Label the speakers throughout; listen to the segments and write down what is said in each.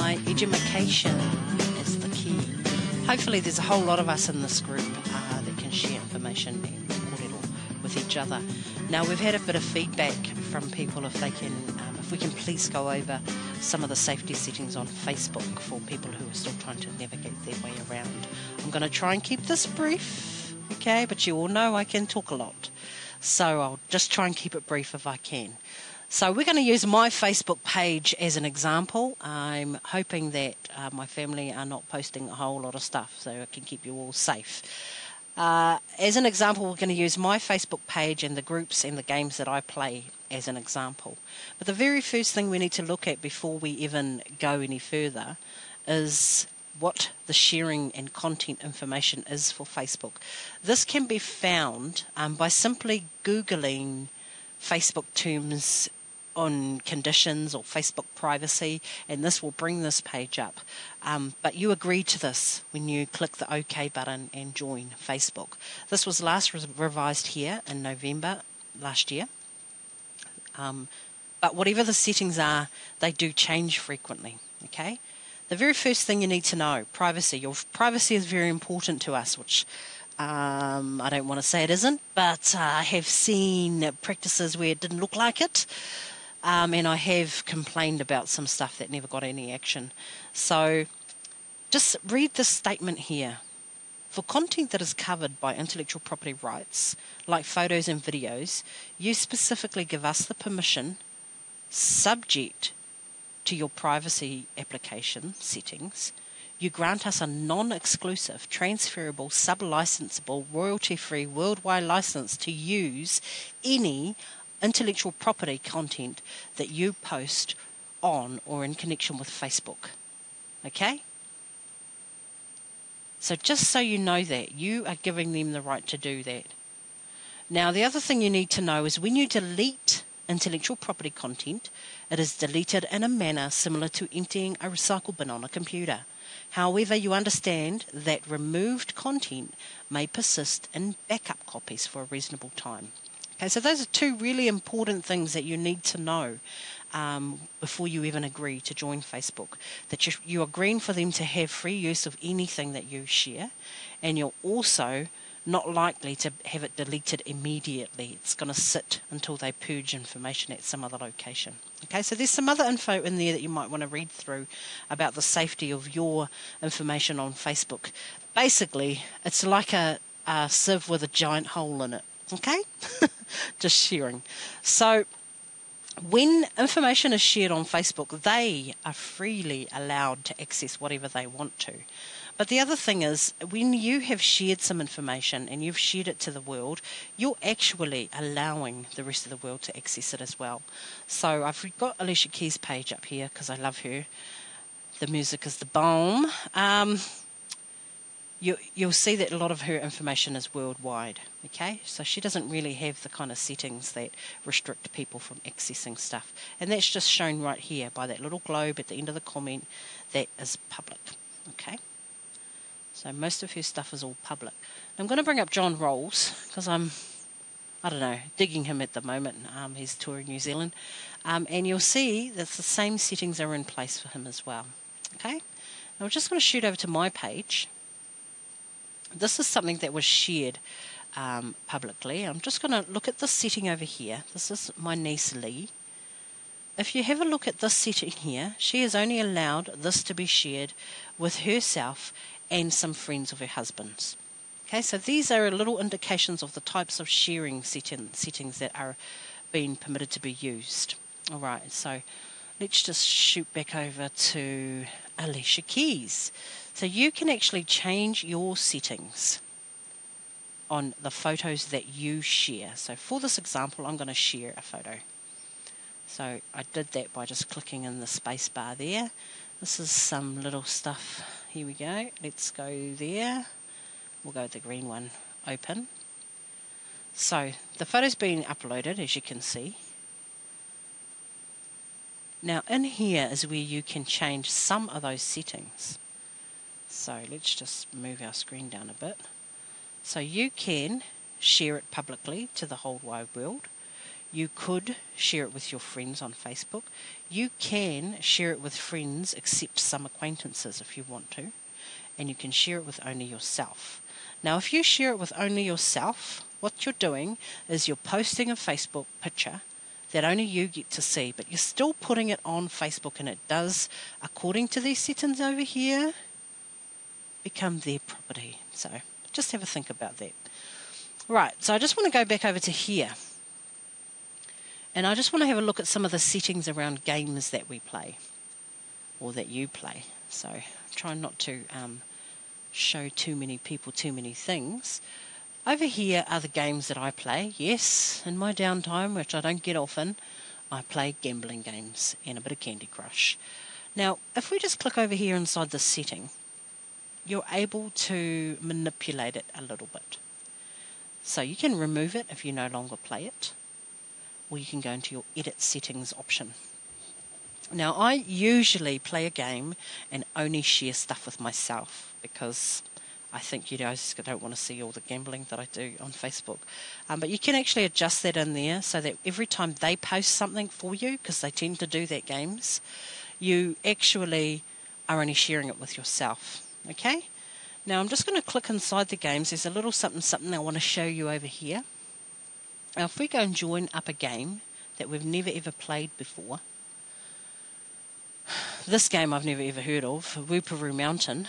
Speaker 1: my edumacation is the key. Hopefully there's a whole lot of us in this group that can share information and kōrero with each other. Now, we've had a bit of feedback from people if they can, if we can please go over some of the safety settings on Facebook for people who are still trying to navigate their way around. I'm going to try and keep this brief, okay, but you all know I can talk a lot, so I'll just try and keep it brief if I can. So we're going to use my Facebook page as an example. I'm hoping that my family are not posting a whole lot of stuff, so I can keep you all safe. As an example, we're going to use my Facebook page and the groups and the games that I play as an example. But the very first thing we need to look at before we even go any further is what the sharing and content information is for Facebook. This can be found by simply Googling Facebook terms on conditions or Facebook privacy, and this will bring this page up. But you agree to this when you click the OK button and join Facebook. This was last revised here in November last year. But whatever the settings are, they do change frequently, okay? The very first thing you need to know, privacy. Your privacy is very important to us, which I don't want to say it isn't, but I have seen practices where it didn't look like it. And I have complained about some stuff that never got any action. So just read this statement here. For content that is covered by intellectual property rights, like photos and videos, you specifically give us the permission, subject to your privacy application settings. You grant us a non-exclusive, transferable, sub-licensable, royalty-free worldwide license to use any intellectual property content that you post on or in connection with Facebook. Okay? So just so you know that, you are giving them the right to do that. Now, the other thing you need to know is when you delete intellectual property content, it is deleted in a manner similar to emptying a recycle bin on a computer. However, you understand that removed content may persist in backup copies for a reasonable time. Okay, so those are two really important things that you need to know before you even agree to join Facebook. That you're agreeing for them to have free use of anything that you share, and you're also not likely to have it deleted immediately. It's going to sit until they purge information at some other location. Okay, so there's some other info in there that you might want to read through about the safety of your information on Facebook. Basically, it's like a sieve with a giant hole in it. Okay? Just sharing. So when information is shared on Facebook, they are freely allowed to access whatever they want to. But the other thing is, when you have shared some information and you've shared it to the world, you're actually allowing the rest of the world to access it as well. So I've got Alicia Keys' page up here because I love her. The music is the bomb. You'll see that a lot of her information is worldwide, okay? So she doesn't really have the kind of settings that restrict people from accessing stuff. And that's just shown right here by that little globe at the end of the comment. That is public, okay? So most of her stuff is all public. I'm going to bring up John Rolls because I don't know, digging him at the moment. He's touring New Zealand. And you'll see that the same settings are in place for him as well, okay? Now we're just going to shoot over to my page. This is something that was shared publicly. I'm just going to look at this setting over here. This is my niece Lee. If you have a look at this setting here, she has only allowed this to be shared with herself and some friends of her husband's. Okay, so these are little indications of the types of sharing settings that are being permitted to be used. All right, so let's just shoot back over to Alicia Keys. So you can actually change your settings on the photos that you share. So for this example, I'm going to share a photo. So I did that by just clicking in the space bar there. This is some little stuff. Here we go. Let's go there. We'll go with the green one. Open. So the photo's being uploaded, as you can see. Now in here is where you can change some of those settings. So let's just move our screen down a bit. So you can share it publicly to the whole wide world. You could share it with your friends on Facebook. You can share it with friends, except some acquaintances if you want to. And you can share it with only yourself. Now, if you share it with only yourself, what you're doing is you're posting a Facebook picture that only you get to see, but you're still putting it on Facebook, and it does, according to these settings over here, become their property. So just have a think about that. Right, so I just want to go back over to here. And I just want to have a look at some of the settings around games that we play, or that you play. So I'm trying not to show too many people too many things. Over here are the games that I play. Yes, in my downtime, which I don't get often, I play gambling games and a bit of Candy Crush. Now, if we just click over here inside the setting, you're able to manipulate it a little bit. So you can remove it if you no longer play it, or you can go into your edit settings option. Now, I usually play a game and only share stuff with myself, because I think you guys don't want to see all the gambling that I do on Facebook. But you can actually adjust that in there so that every time they post something for you, because they tend to do that games, you actually are only sharing it with yourself. Okay? Now I'm just going to click inside the games. There's a little something I want to show you over here. Now if we go and join up a game that we've never ever played before, this game I've never ever heard of, Wooparoo Mountain,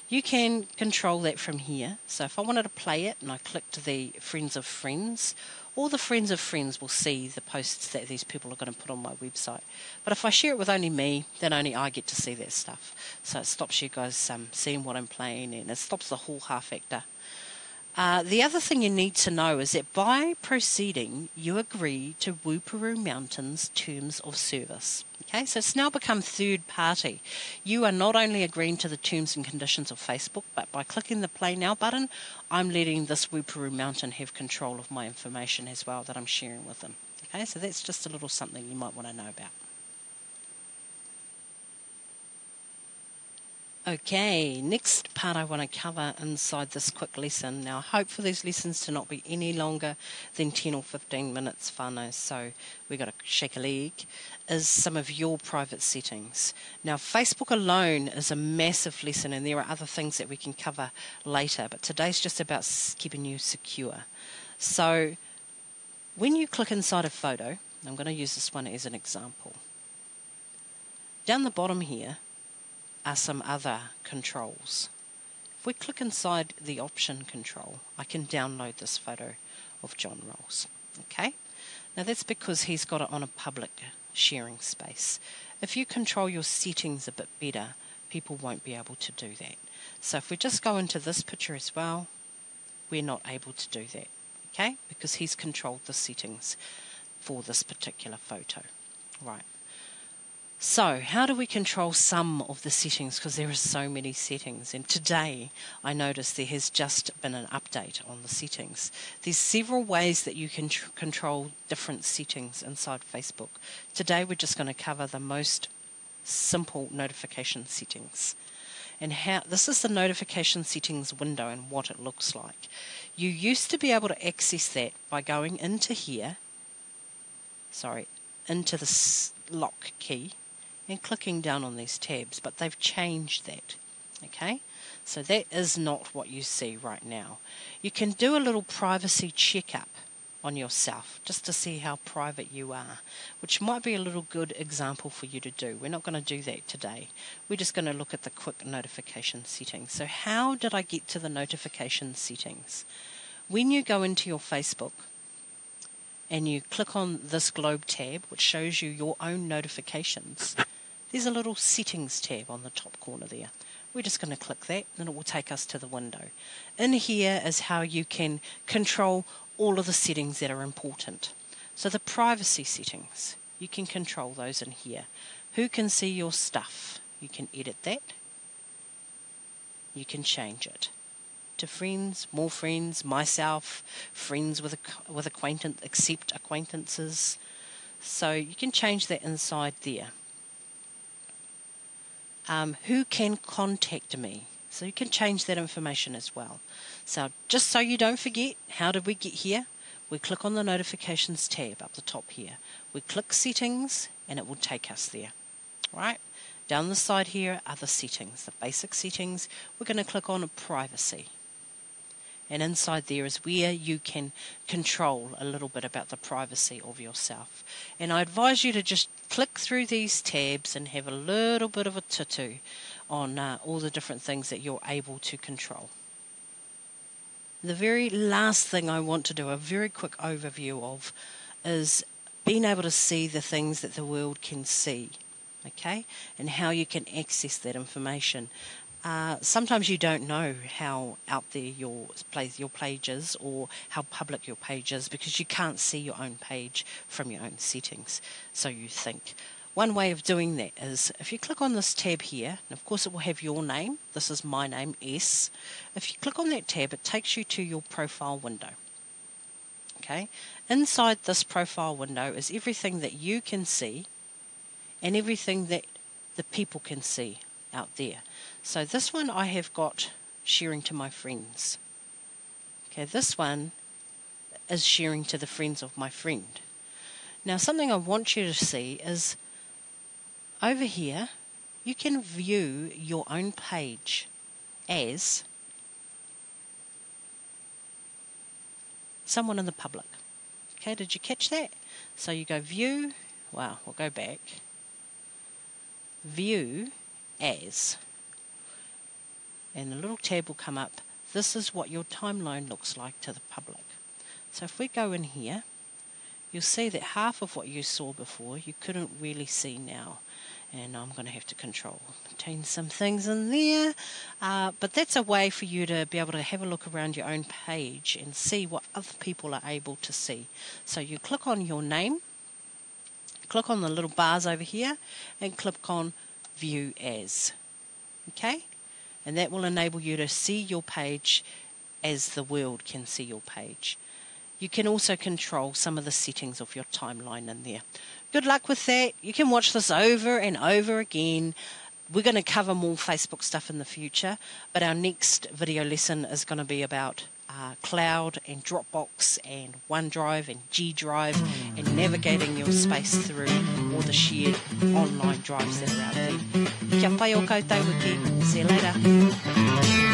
Speaker 1: you can control that from here. So if I wanted to play it and I clicked the Friends of Friends, all the Friends of Friends will see the posts that these people are going to put on my website. But if I share it with only me, then only I get to see that stuff. So it stops you guys seeing what I'm playing, and it stops the hoo-ha factor. The other thing you need to know is that by proceeding, you agree to Wooparoo Mountain's terms of service. Okay, so it's now become third party. You are not only agreeing to the terms and conditions of Facebook, but by clicking the Play Now button, I'm letting this Wooparoo Mountain have control of my information as well that I'm sharing with them. Okay, so that's just a little something you might want to know about. Okay, next part I want to cover inside this quick lesson. Now, I hope for these lessons to not be any longer than 10 or 15 minutes, whānau, so we've got to shake a leg, is some of your private settings. Now, Facebook alone is a massive lesson, and there are other things that we can cover later, but today's just about keeping you secure. So, when you click inside a photo, I'm going to use this one as an example. Down the bottom here are some other controls. If we click inside the option control, I can download this photo of John Rolls. Okay, now that's because he's got it on a public sharing space. If you control your settings a bit better, people won't be able to do that. So if we just go into this picture as well, we're not able to do that, okay, because he's controlled the settings for this particular photo. Right. So, how do we control some of the settings? Because there are so many settings. And today, I noticed there has just been an update on the settings. There's several ways that you can control different settings inside Facebook. Today, we're just going to cover the most simple notification settings. And how this is the notification settings window and what it looks like. You used to be able to access that by going into here, into the lock key, and clicking down on these tabs, but they've changed that. Okay, so that is not what you see right now. You can do a little privacy checkup on yourself just to see how private you are, which might be a little good example for you to do. We're not going to do that today. We're just going to look at the quick notification settings. So how did I get to the notification settings? When you go into your Facebook and you click on this globe tab, which shows you your own notifications, there's a little settings tab on the top corner there. We're just going to click that and it will take us to the window. In here is how you can control all of the settings that are important. So the privacy settings, you can control those in here. Who can see your stuff? You can edit that. You can change it to friends, more friends, myself, friends with acquaintance, accept acquaintances. So you can change that inside there. Who can contact me? So you can change that information as well. So just so you don't forget, how did we get here? we click on the notifications tab up the top here. We click settings and it will take us there. Right? Down the side here are the settings, the basic settings. We're going to click on privacy. And inside there is where you can control a little bit about the privacy of yourself. And I advise you to just click through these tabs and have a little bit of a tutu on all the different things that you're able to control. The very last thing I want to do a very quick overview of is being able to see the things that the world can see, okay, and how you can access that information. Sometimes you don't know how out there your page is or how public your page is because you can't see your own page from your own settings, so you think. One way of doing that is if you click on this tab here, and of course it will have your name, this is my name, S. If you click on that tab, it takes you to your profile window. Okay, inside this profile window is everything that you can see and everything that the people can see out there. So this one I have got sharing to my friends. Okay, this one is sharing to the friends of my friend. Now something I want you to see is over here you can view your own page as someone in the public. Okay, did you catch that? So you go view, wow, we'll go back. View as. And the little tab will come up. This is what your timeline looks like to the public. So if we go in here, you'll see that half of what you saw before you couldn't really see now. And I'm going to have to change some things in there. But that's a way for you to be able to have a look around your own page and see what other people are able to see. So you click on your name, click on the little bars over here, and click on View As. Okay? And that will enable you to see your page as the world can see your page. You can also control some of the settings of your timeline in there. Good luck with that. You can watch this over and over again. We're going to cover more Facebook stuff in the future, but our next video lesson is going to be about Cloud and Dropbox and OneDrive and G Drive and navigating your space through all the shared online drives that are out there. Kia pai o koutou wiki. See you later.